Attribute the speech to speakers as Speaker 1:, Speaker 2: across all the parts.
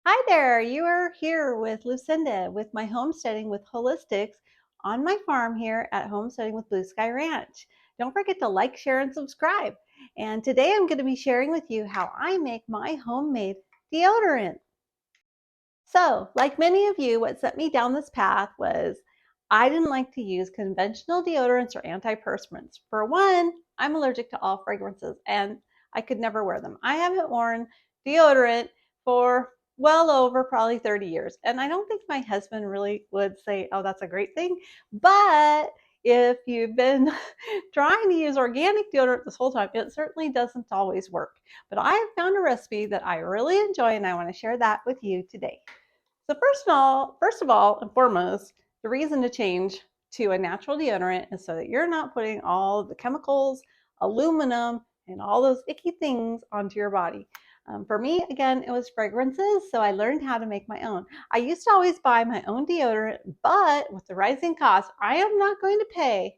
Speaker 1: Hi there, you are here with Lucinda with my Homesteading with Holistics on my farm here at Homesteading with Blue Sky Ranch. Don't forget to like, share, and subscribe. And today I'm going to be sharing with you how I make my homemade deodorant. So, like many of you, what set me down this path was I didn't like to use conventional deodorants or antiperspirants. For one, I'm allergic to all fragrances and I could never wear them. I haven't worn deodorant for well over probably 30 years. And I don't think my husband really would say, oh, that's a great thing. But if you've been trying to use organic deodorant this whole time, it certainly doesn't always work. But I have found a recipe that I really enjoy and I want to share that with you today. So first of all and foremost, the reason to change to a natural deodorant is so that you're not putting all the chemicals, aluminum, and all those icky things onto your body. For me, again, it was fragrances, so I learned how to make my own. I used to always buy my own deodorant, but with the rising costs, I am not going to pay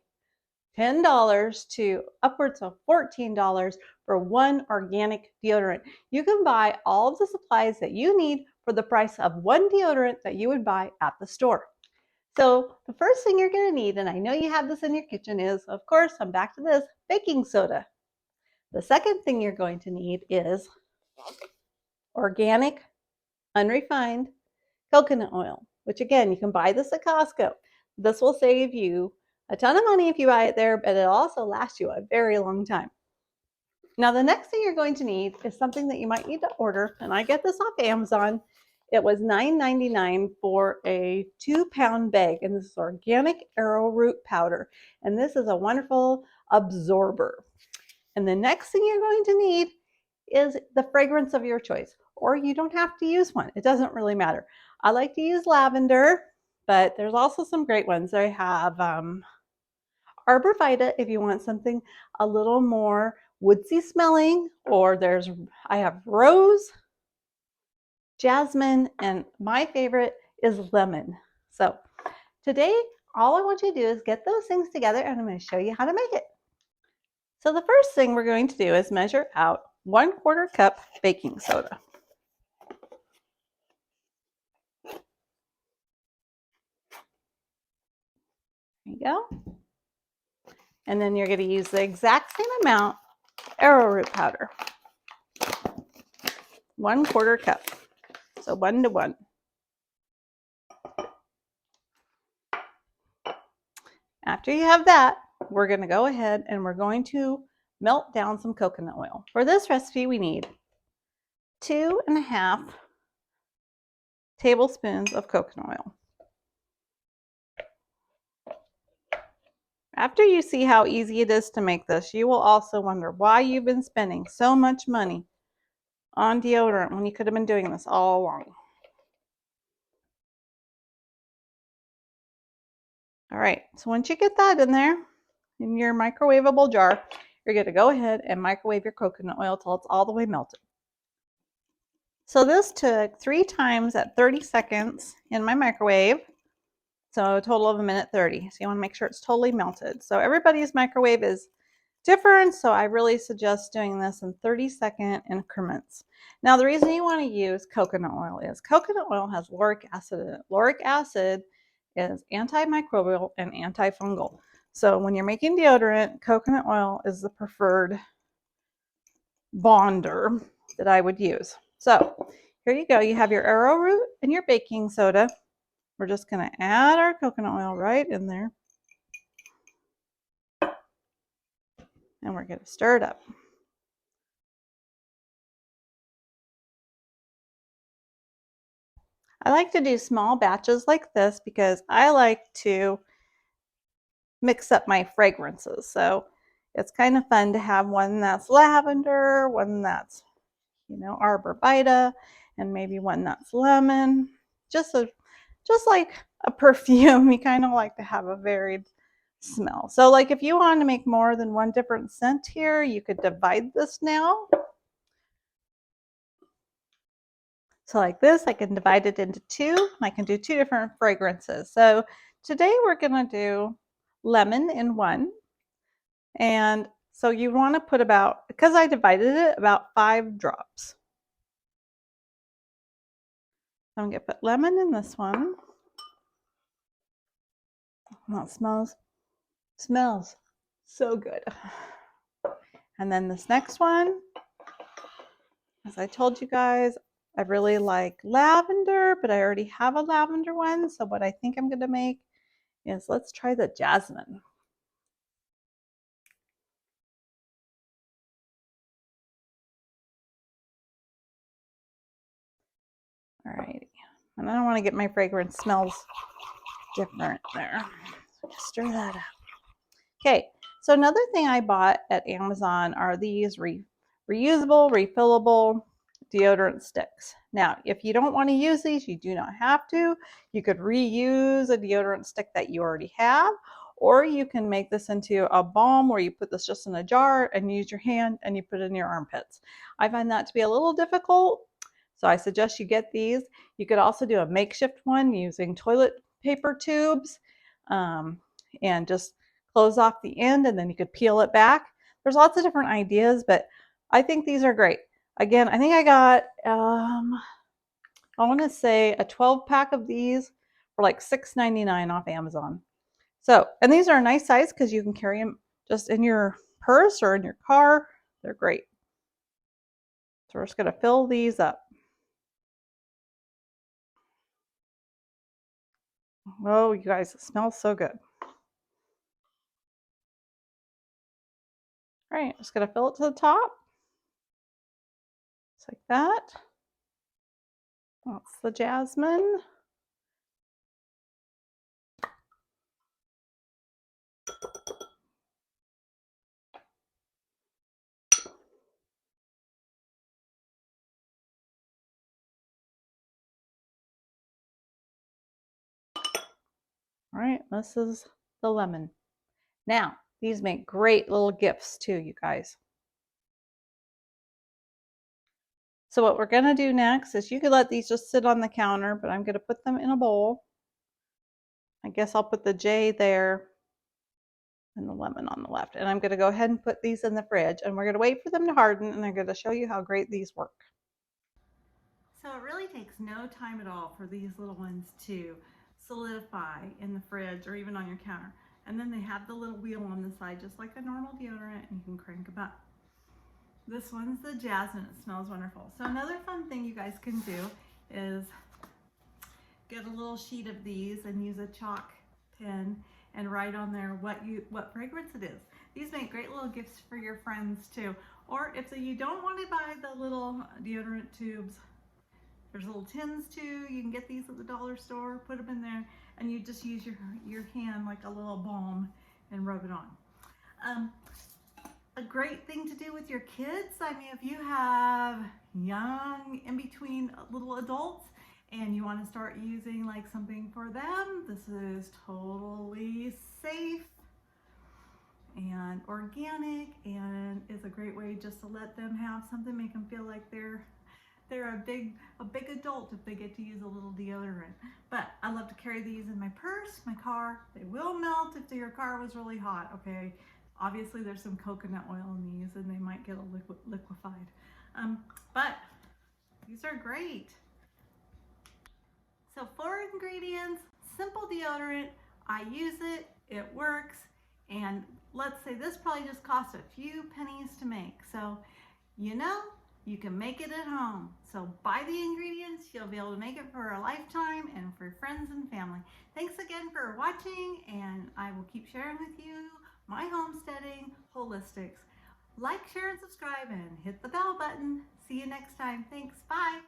Speaker 1: $10 to upwards of $14 for one organic deodorant. You can buy all of the supplies that you need for the price of one deodorant that you would buy at the store. So the first thing you're going to need, and I know you have this in your kitchen, is, of course, I'm back to this, baking soda. The second thing you're going to need is organic, unrefined coconut oil, which again, you can buy this at Costco. This will save you a ton of money if you buy it there, but it'll also last you a very long time. Now, the next thing you're going to need is something that you might need to order, and I get this off Amazon. It was $9.99 for a 2-pound bag, and this is organic arrowroot powder, and this is a wonderful absorber. And the next thing you're going to need is the fragrance of your choice, or you don't have to use one. It doesn't really matter. I like to use lavender, but there's also some great ones. I have Arbor Vita if you want something a little more woodsy smelling, or I have rose, jasmine, and my favorite is lemon. So today, all I want you to do is get those things together and I'm going to show you how to make it. So the first thing we're going to do is measure out 1/4 cup baking soda. There you go. And then you're going to use the exact same amount arrowroot powder. 1/4 cup. So 1 to 1. After you have that, we're going to go ahead and we're going to melt down some coconut oil. For this recipe, we need 2.5 tablespoons of coconut oil. After you see how easy it is to make this, you will also wonder why you've been spending so much money on deodorant when you could have been doing this all along. All right, so once you get that in there, in your microwavable jar, you're going to go ahead and microwave your coconut oil till it's all the way melted. So this took 3 times at 30 seconds in my microwave. So a total of 1:30. So you want to make sure it's totally melted. So everybody's microwave is different. So I really suggest doing this in 30-second increments. Now the reason you want to use coconut oil is coconut oil has lauric acid in it. Lauric acid is antimicrobial and antifungal. So when you're making deodorant, coconut oil is the preferred bonder that I would use. So here you go. You have your arrowroot and your baking soda. We're just going to add our coconut oil right in there. And we're going to stir it up. I like to do small batches like this because I like to mix up my fragrances. So it's kind of fun to have one that's lavender, one that's, Arbor Vita, and maybe one that's lemon. Just like a perfume, you kind of like to have a varied smell. So like if you want to make more than one different scent here, you could divide this now. So like this, I can divide it into 2. I can do 2 different fragrances. So today we're going to do lemon in one. And so you want to put about, because I divided it, about 5 drops. I'm gonna put lemon in this one. That smells so good. And then this next one, as I told you guys, I really like lavender, but I already have a lavender one. So what I think I'm gonna make is, let's try the jasmine. All right. And I don't want to get my fragrance smells different there. Stir that up. Okay, so another thing I bought at Amazon are these reusable, refillable deodorant sticks. Now, if you don't want to use these, you do not have to. You could reuse a deodorant stick that you already have, or you can make this into a balm where you put this just in a jar and use your hand and you put it in your armpits. I find that to be a little difficult, so I suggest you get these. You could also do a makeshift one using toilet paper tubes, and just close off the end, and then you could peel it back. There's lots of different ideas, but I think these are great. Again, I think I got, I want to say a 12 pack of these for like $6.99 off Amazon. So, and these are a nice size because you can carry them just in your purse or in your car. They're great. So we're just going to fill these up. Oh, you guys, it smells so good. All right, just going to fill it to the top. Just like that. That's the jasmine. All right, this is the lemon. Now, these make great little gifts too, you guys. So what we're gonna do next is, you could let these just sit on the counter, but I'm gonna put them in a bowl. I guess I'll put the J there and the lemon on the left. And I'm gonna go ahead and put these in the fridge, and we're gonna wait for them to harden, and I'm gonna show you how great these work. So it really takes no time at all for these little ones to solidify in the fridge or even on your counter. And then they have the little wheel on the side, just like a normal deodorant, and you can crank them up. This one's the jasmine. It smells wonderful. So another fun thing you guys can do is get a little sheet of these and use a chalk pen and write on there what fragrance it is. These make great little gifts for your friends too. Or if you don't want to buy the little deodorant tubes, there's little tins too. You can get these at the dollar store, put them in there, and you just use your hand like a little balm and rub it on. A great thing to do with your kids. I mean, if you have young, in between little adults, and you want to start using like something for them, this is totally safe and organic, and is a great way just to let them have something, make them feel like they're a big adult if they get to use a little deodorant. But I love to carry these in my purse, my car. They will melt if your car was really hot, okay? Obviously there's some coconut oil in these and they might get a liquefied. But these are great. So 4 ingredients, simple deodorant. I use it, it works. And let's say this probably just cost a few pennies to make. So, you know, you can make it at home. So buy the ingredients, you'll be able to make it for a lifetime and for friends and family. Thanks again for watching, and I will keep sharing with you my homesteading holistics. Like, share, and subscribe, and hit the bell button. See you next time. Thanks. Bye.